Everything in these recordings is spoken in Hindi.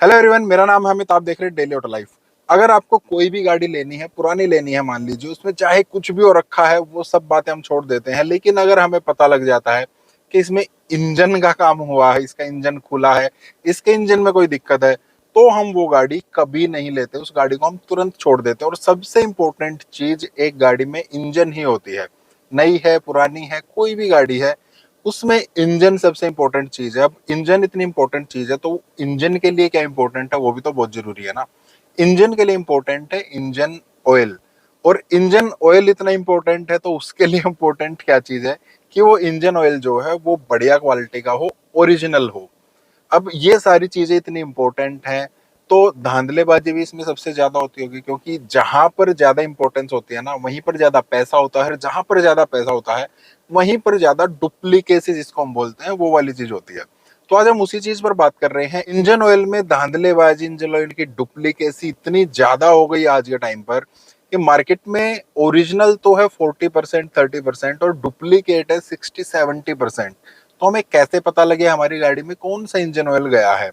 हेलो एवरीवन, मेरा नाम है अमित। आप देख रहे हैं डेली ऑटो लाइफ। अगर आपको कोई भी गाड़ी लेनी है, पुरानी लेनी है, मान लीजिए उसमें चाहे कुछ भी हो रखा है, वो सब बातें हम छोड़ देते हैं। लेकिन अगर हमें पता लग जाता है कि इसमें इंजन का काम हुआ है, इसका इंजन खुला है, इसके इंजन में कोई दिक्कत है, तो हम वो गाड़ी कभी नहीं लेते। उस गाड़ी को हम तुरंत छोड़ देते हैं। और सबसे इंपॉर्टेंट चीज एक गाड़ी में इंजन ही होती है। नई है, पुरानी है, कोई भी गाड़ी है, उसमें इंजन सबसे इंपॉर्टेंट चीज है। अब इंजन इतनी इंपॉर्टेंट चीज है, तो इंजन के लिए क्या इंपॉर्टेंट है वो भी तो बहुत जरूरी है ना। इंजन के लिए इंपॉर्टेंट है इंजन ऑयल। और इंजन ऑयल इतना इंपॉर्टेंट है तो उसके लिए इंपॉर्टेंट क्या चीज है कि वो इंजन ऑयल जो है वो बढ़िया क्वालिटी का हो, ओरिजिनल हो। अब ये सारी चीजें इतनी इंपॉर्टेंट हैं, तो धांधलेबाजी भी इसमें सबसे ज्यादा होती होगी, क्योंकि जहां पर ज्यादा इंपॉर्टेंस होती है ना, वहीं पर ज्यादा पैसा होता है। जहां पर ज्यादा पैसा होता है वहीं पर ज्यादा डुप्लीकेसी, जिसको हम बोलते हैं, वो वाली चीज होती है। तो आज हम उसी चीज पर बात कर रहे हैं। इंजन ऑयल में धांधलेबाजी, इंजन ऑयल की डुप्लीकेसी इतनी ज्यादा हो गई आज के टाइम पर कि मार्केट में ओरिजिनल तो है 40% 30% और डुप्लीकेट है 60-70%। तो हमें कैसे पता लगे हमारी गाड़ी में कौन सा इंजन ऑयल गया है?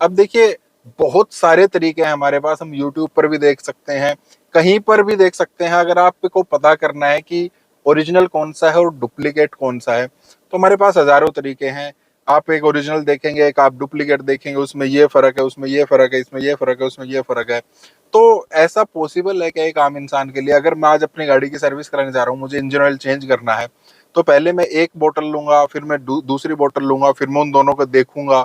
अब देखिए, बहुत सारे तरीके हैं हमारे पास। हम यूट्यूब पर भी देख सकते हैं, कहीं पर भी देख सकते हैं। अगर आपको पता करना है कि ओरिजिनल कौन सा है और डुप्लीकेट कौन सा है, तो हमारे पास हजारों तरीके हैं। आप एक ओरिजिनल देखेंगे, एक आप डुप्लीकेट देखेंगे, उसमें ये फर्क है, उसमें ये फर्क है, इसमें ये फर्क है, उसमें ये फर्क है। तो ऐसा पॉसिबल है क्या एक आम इंसान के लिए? अगर मैं आज अपनी गाड़ी की सर्विस कराने जा रहा हूँ, मुझे इंजन ऑयल चेंज करना है, तो पहले मैं एक बोतल लूंगा, फिर मैं दूसरी बोतल लूंगा, फिर मैं उन दोनों को देखूंगा,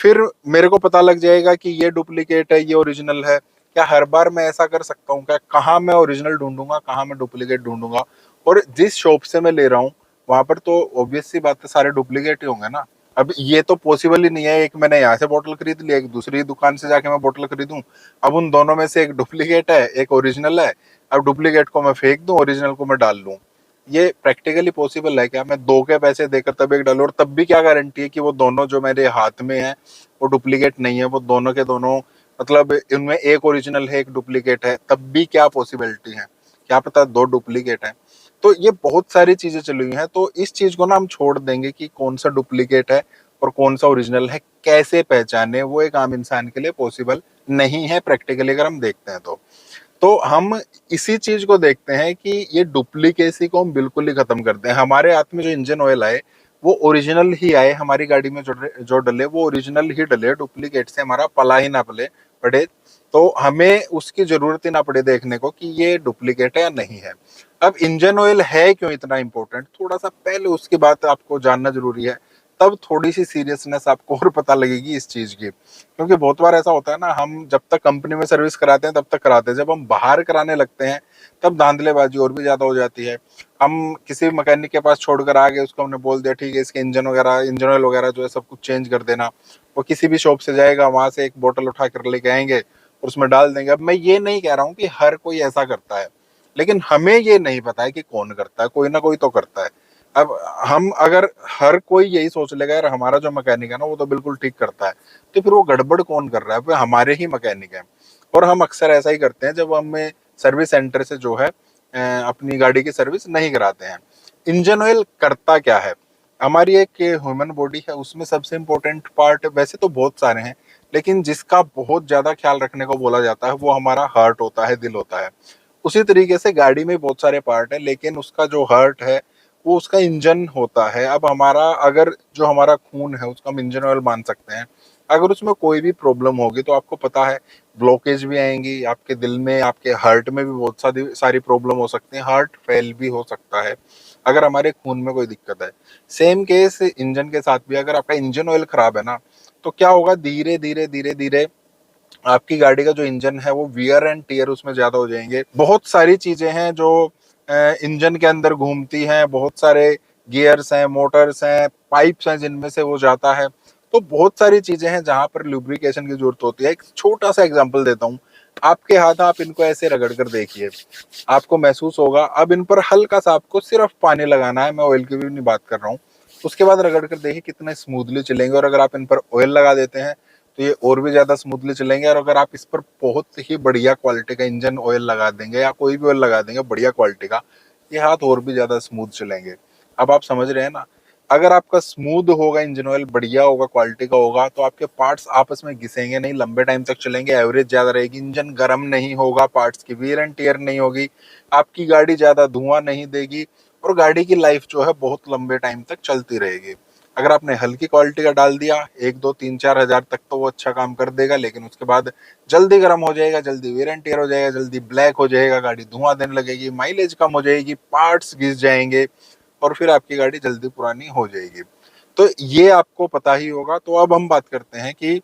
फिर मेरे को पता लग जाएगा कि ये डुप्लीकेट है, ये ओरिजिनल है? क्या हर बार मैं ऐसा कर सकता हूँ क्या? कहाँ मैं ओरिजिनल ढूंढूंगा, कहाँ मैं डुप्लीकेट ढूंढूंगा? और जिस शॉप से मैं ले रहा हूँ वहां पर तो ऑब्वियस सी बात है, सारे डुप्लीकेट ही होंगे ना। अब ये तो पॉसिबल ही नहीं है एक मैंने यहाँ से बोतल खरीद ली, एक दूसरी दुकान से जाके मैं बोतल खरीदूं। अब उन दोनों में से एक डुप्लीकेट है, एक ओरिजिनल है। अब डुप्लीकेट को मैं फेंक दूं, ओरिजिनल को मैं डाल लूं। ये प्रैक्टिकली पॉसिबल है क्या? मैं दो के पैसे देकर तब एक डालूं, और तब भी क्या गारंटी है कि वो दोनों जो मेरे हाथ में है वो डुप्लीकेट नहीं है? वो दोनों के दोनों, मतलब इनमें एक ओरिजिनल है, एक डुप्लीकेट है, तब भी क्या पॉसिबिलिटी है? क्या पता दो डुप्लीकेट है। तो ये बहुत सारी चीजें चली हुई हैं। तो इस चीज को ना हम छोड़ देंगे कि कौन सा डुप्लीकेट है और कौन सा ओरिजिनल है, कैसे पहचाने, वो एक आम इंसान के लिए पॉसिबल नहीं है प्रैक्टिकली, अगर हम देखते हैं तो हम इसी चीज को देखते हैं कि ये डुप्लीकेसी को हम बिल्कुल ही खत्म कर दें। हमारे हाथ में जो इंजन ऑयल आए वो ओरिजिनल ही आए, हमारी गाड़ी में जो जो डले वो ओरिजिनल ही डले, डुप्लीकेट से हमारा पला ही ना पड़े। तो हमें उसकी जरूरत ही ना पड़े देखने को कि ये डुप्लीकेट है या नहीं है। अब इंजन ऑयल है क्यों इतना इंपॉर्टेंट, थोड़ा सा पहले उसकी बात आपको जानना जरूरी है। तब थोड़ी सी सीरियसनेस आपको और पता लगेगी इस चीज की। क्योंकि बहुत बार ऐसा होता है ना, हम जब तक कंपनी में सर्विस कराते हैं तब तक कराते हैं, जब हम बाहर कराने लगते हैं तब धांधलेबाजी और भी ज्यादा हो जाती है। हम किसी मैकेनिक के पास छोड़कर आ गए, उसको हमने बोल दिया ठीक है इसके इंजन वगैरह, इंजन ऑयल वगैरह जो है सब कुछ चेंज कर देना। वो किसी भी शॉप से जाएगा, वहां से एक बोतल उठा कर लेके आएंगे और उसमें डाल देंगे। अब मैं ये नहीं कह रहा हूँ कि हर कोई ऐसा करता है, लेकिन हमें ये नहीं पता है कि कौन करता है। कोई ना कोई तो करता है। अब हम अगर हर कोई यही सोच लेगा यार हमारा जो मैकेनिक है ना वो तो बिल्कुल ठीक करता है, तो फिर वो गड़बड़ कौन कर रहा है? फिर हमारे ही मैकेनिक है। और हम अक्सर ऐसा ही करते हैं जब हमें सर्विस सेंटर से जो है अपनी गाड़ी की सर्विस नहीं कराते हैं। इंजन ऑयल करता क्या है? हमारी एक ह्यूमन बॉडी है, उसमें सबसे इंपॉर्टेंट पार्ट वैसे तो बहुत सारे हैं, लेकिन जिसका बहुत ज्यादा ख्याल रखने को बोला जाता है वो हमारा हार्ट होता है, दिल होता है। उसी तरीके से गाड़ी में बहुत सारे पार्ट है, लेकिन उसका जो हार्ट है वो उसका इंजन होता है। अब हमारा, अगर जो हमारा खून है उसका हम इंजन ऑयल मान सकते हैं, अगर उसमें कोई भी प्रॉब्लम होगी तो आपको पता है ब्लॉकेज भी आएंगी आपके दिल में, आपके हार्ट में भी बहुत सारी प्रॉब्लम हो सकती है, हार्ट फेल भी हो सकता है अगर हमारे खून में कोई दिक्कत है। सेम केस इंजन के साथ भी, अगर आपका इंजन ऑयल खराब है ना, तो क्या होगा, धीरे धीरे धीरे धीरे आपकी गाड़ी का जो इंजन है वो वियर एंड टीयर उसमें ज्यादा हो जाएंगे। बहुत सारी चीजें हैं जो इंजन के अंदर घूमती हैं, बहुत सारे गियर्स हैं, मोटर्स हैं, पाइप्स हैं जिनमें से वो जाता है। तो बहुत सारी चीजें हैं जहां पर लुब्रिकेशन की जरूरत होती है। एक छोटा सा एग्जांपल देता हूँ। आपके हाथ, आप इनको ऐसे रगड़ कर देखिए, आपको महसूस होगा। अब इन पर हल्का सा आपको सिर्फ पानी लगाना है, मैं ऑयल की भी नहीं बात कर रहा हूँ। उसके बाद रगड़ कर देखिए कितने स्मूथली चलेंगे। और अगर आप इन पर ऑयल लगा देते हैं तो ये और भी ज्यादा स्मूथली चलेंगे। और अगर आप इस पर बहुत ही बढ़िया क्वालिटी का इंजन ऑयल लगा देंगे या कोई भी ऑयल लगा देंगे बढ़िया क्वालिटी का, ये हाथ और भी ज्यादा स्मूथ चलेंगे। अब आप समझ रहे हैं ना। अगर आपका स्मूथ होगा, इंजन ऑयल बढ़िया होगा, क्वालिटी का होगा, तो आपके पार्ट्स आपस में घिसेंगे नहीं, लंबे टाइम तक चलेंगे, एवरेज ज्यादा रहेगी, इंजन गर्म नहीं होगा, पार्ट्स की वियर एंड टियर नहीं होगी, आपकी गाड़ी ज्यादा धुआं नहीं देगी, और गाड़ी की लाइफ जो है बहुत लंबे टाइम तक चलती रहेगी। अगर आपने हल्की क्वालिटी का डाल दिया, 1 2 3 4 हज़ार तक तो वो अच्छा काम कर देगा, लेकिन उसके बाद जल्दी गर्म हो जाएगा, जल्दी वेयर एंड टियर हो जाएगा, जल्दी ब्लैक हो जाएगा, गाड़ी धुआं देने लगेगी, माइलेज कम हो जाएगी, पार्ट्स घिस जाएंगे, और फिर आपकी गाड़ी जल्दी पुरानी हो जाएगी। तो ये आपको पता ही होगा। तो अब हम बात करते हैं कि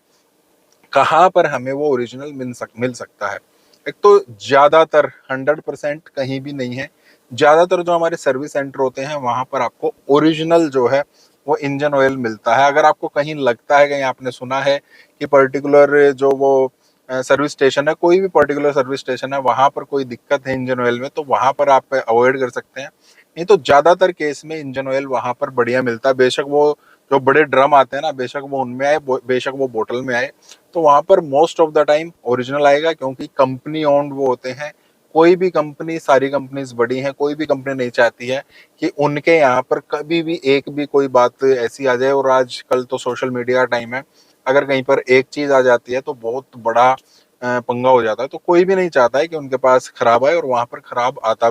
कहाँ पर हमें वो ओरिजिनल मिल सकता है। एक तो ज्यादातर 100% कहीं भी नहीं है, ज्यादातर जो हमारे सर्विस सेंटर होते हैं वहां पर आपको ओरिजिनल जो है वो इंजन ऑयल मिलता है। अगर आपको कहीं लगता है, कहीं आपने सुना है कि पर्टिकुलर जो वो सर्विस स्टेशन है, कोई भी पर्टिकुलर सर्विस स्टेशन है, वहां पर कोई दिक्कत है इंजन ऑयल में, तो वहां पर आप अवॉइड कर सकते हैं। नहीं तो ज्यादातर केस में इंजन ऑयल वहां पर बढ़िया मिलता है। बेशक वो जो बड़े ड्रम आते हैं ना, बेशक वो उनमें आए, बेशक वो बोतल में आए, तो वहां पर most of the time original आएगा, क्योंकि कंपनी ओन्ड वो होते हैं। कोई भी कंपनी, सारी कंपनीज बड़ी हैं, कोई भी कंपनी नहीं चाहती है कि उनके यहाँ पर कभी भी एक भी कोई बात ऐसी आ जाए। और आजकल तो सोशल मीडिया का टाइम है, अगर कहीं पर एक चीज आ जाती है तो बहुत बड़ा पंगा हो जाता है। तो कोई भी नहीं चाहता है कि उनके पास खराब आए, और वहां पर खराब आता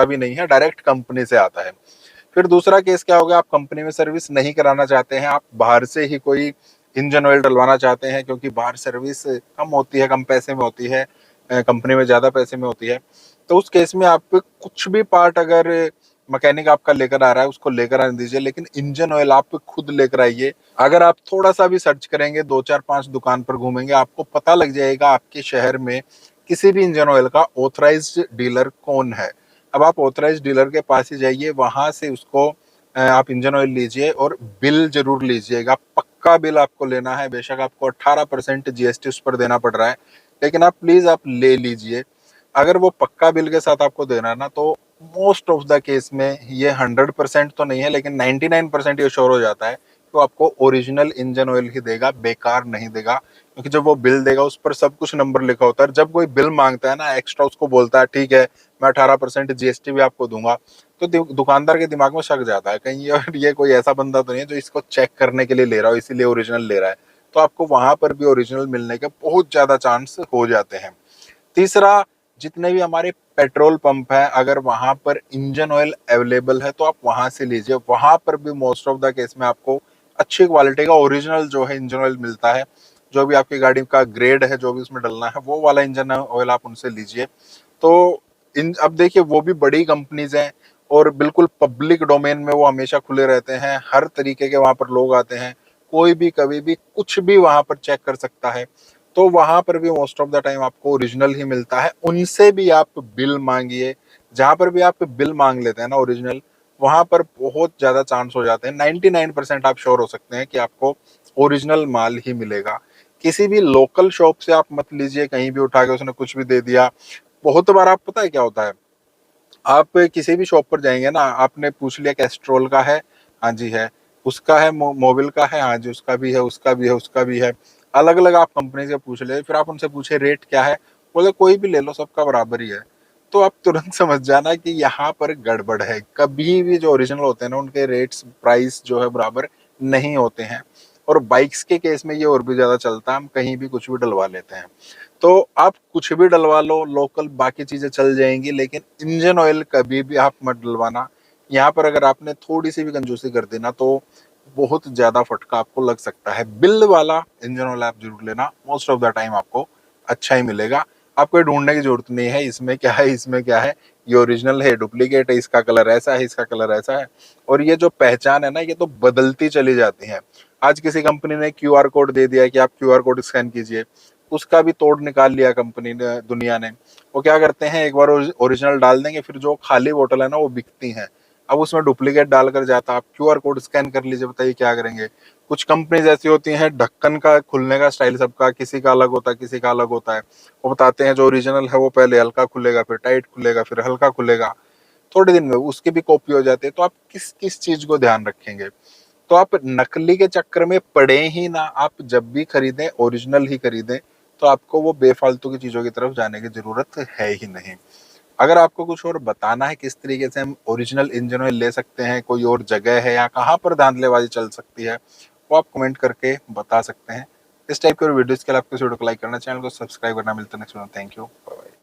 भी नहीं है, डायरेक्ट कंपनी से आता है। फिर दूसरा केस क्या होगा, आप कंपनी में सर्विस नहीं कराना चाहते हैं, आप बाहर से ही कोई इंजन ऑयल डलवाना चाहते हैं, क्योंकि बाहर सर्विस कम होती है, कम पैसे में होती है, कंपनी में ज्यादा पैसे में होती है। तो उस केस में आप कुछ भी पार्ट अगर मैकेनिक आपका लेकर आ रहा है, उसको लेकर आने दीजिए, लेकिन इंजन ऑयल आप खुद लेकर आइए। अगर आप थोड़ा सा भी सर्च करेंगे, 2 4 5 दुकान पर घूमेंगे, आपको पता लग जाएगा आपके शहर में किसी भी इंजन ऑयल का ऑथराइज्ड डीलर कौन है। अब आप ऑथराइज्ड डीलर के पास ही जाइए, वहां से उसको आप इंजन ऑयल लीजिए, और बिल जरूर लीजिएगा, पक्का बिल आपको लेना है। बेशक आपको 18% जीएसटी उस पर देना पड़ रहा है, लेकिन आप प्लीज आप ले लीजिए। अगर वो पक्का बिल के साथ आपको देना है ना, तो मोस्ट ऑफ द केस में ये 100% तो नहीं है, लेकिन 99% ये श्योर हो जाता है तो आपको ओरिजिनल इंजन ऑयल ही देगा, बेकार नहीं देगा। क्योंकि जब वो बिल देगा उस पर सब कुछ नंबर लिखा होता है। जब कोई बिल मांगता है ना एक्स्ट्रा, उसको बोलता है ठीक है मैं 18% जीएसटी भी आपको दूंगा, तो दुकानदार के दिमाग में शक जाता है, कहीं ये कोई ऐसा बंदा तो नहीं है जो इसको चेक करने के लिए ले रहा हो, इसीलिए ओरिजिनल ले रहा है। तो आपको वहां पर भी ओरिजिनल मिलने के बहुत ज्यादा चांस हो जाते हैं। तीसरा, जितने भी हमारे पेट्रोल पंप है, अगर वहां पर इंजन ऑयल अवेलेबल है तो आप वहां से लीजिए। वहां पर भी मोस्ट ऑफ द केस में आपको अच्छी क्वालिटी का ओरिजिनल जो है इंजन ऑयल मिलता है। जो भी आपकी गाड़ी का ग्रेड है, जो भी उसमें डलना है, वो वाला इंजन ऑयल आप उनसे लीजिए। तो इन अब देखिए, वो भी बड़ी कंपनीज हैं, और बिल्कुल पब्लिक डोमेन में वो हमेशा खुले रहते हैं, हर तरीके के वहां पर लोग आते हैं, कोई भी कभी भी कुछ भी वहां पर चेक कर सकता है। तो वहां पर भी मोस्ट ऑफ द टाइम आपको ओरिजिनल ही मिलता है। उनसे भी आप बिल मांगिए, जहां पर भी आप बिल मांग लेते हैं ना ओरिजिनल, वहां पर बहुत ज्यादा चांस हो जाते हैं, 99% आप श्योर हो सकते हैं कि आपको ओरिजिनल माल ही मिलेगा। किसी भी लोकल शॉप से आप मत लीजिए, कहीं भी उठा के उसने कुछ भी दे दिया। बहुत बार आप पता है क्या होता है, आप किसी भी शॉप पर जाएंगे ना, आपने पूछ लिया कैस्ट्रोल का है, हाँ जी है, उसका है, मोबिल का है, हाँ जी उसका भी है, उसका भी है, उसका भी है। अलग अलग आप कंपनी से पूछ ले, फिर आप उनसे पूछे रेट क्या है, बोले कोई भी ले लो सबका बराबर ही है। तो आप तुरंत समझ जाना कि यहाँ पर गड़बड़ है। कभी भी जो ओरिजिनल होते हैं ना, उनके रेट्स प्राइस जो है बराबर नहीं होते हैं। और बाइक्स के केस में ये और भी ज्यादा चलता है, हम कहीं भी कुछ भी डलवा लेते हैं। तो आप कुछ भी डलवा लो लोकल, बाकी चीजें चल जाएंगी, लेकिन इंजन ऑयल कभी भी आप मत डलवाना। यहाँ पर अगर आपने थोड़ी सी भी कंजूसी कर दी ना, तो बहुत ज्यादा फटका आपको लग सकता है। बिल वाला इंजन ऑयल आप जरूर लेना, मोस्ट ऑफ द टाइम आपको अच्छा ही मिलेगा। आपको ये ढूंढने की जरूरत नहीं है इसमें क्या है, इसमें क्या है, ये ओरिजिनल है, डुप्लीकेट है, इसका कलर ऐसा है, इसका कलर ऐसा है। और ये जो पहचान है ना, ये तो बदलती चली जाती है। आज किसी कंपनी ने क्यूआर कोड दे दिया कि आप क्यूआर कोड स्कैन कीजिए, उसका भी तोड़ निकाल लिया कंपनी ने, दुनिया ने। वो क्या करते हैं, एक बार ओरिजिनल डाल देंगे, फिर जो खाली बोतल है ना वो बिकती है, अब उसमें डुप्लीकेट डालकर जाता। आप क्यूआर कोड स्कैन कर लीजिए, बताइए क्या करेंगे। कुछ कंपनीज ऐसी होती हैं, ढक्कन का खुलने का स्टाइल सबका किसी का अलग होता है, किसी का अलग होता है। वो बताते हैं जो ओरिजिनल है वो पहले हल्का खुलेगा, फिर टाइट खुलेगा, फिर हल्का खुलेगा, थोड़े दिन में उसकी भी कॉपी हो जाती है। तो आप किस किस चीज को ध्यान रखेंगे। तो आप नकली के चक्कर में पड़े ही ना, आप जब भी खरीदें ओरिजिनल ही खरीदें, तो आपको वो बेफालतू की चीजों की तरफ जाने की जरूरत है ही नहीं। अगर आपको कुछ और बताना है किस तरीके से हम ओरिजिनल इंजन ऑयल ले सकते हैं, कोई और जगह है या कहाँ पर धांधलेबाजी चल सकती है, वो आप कमेंट करके बता सकते हैं। इस टाइप के और वीडियोस के लिए आपको इस वीडियो को लाइक करना, चैनल को सब्सक्राइब करना। मिलता है नेक्स्ट वीडियो में। Thank you.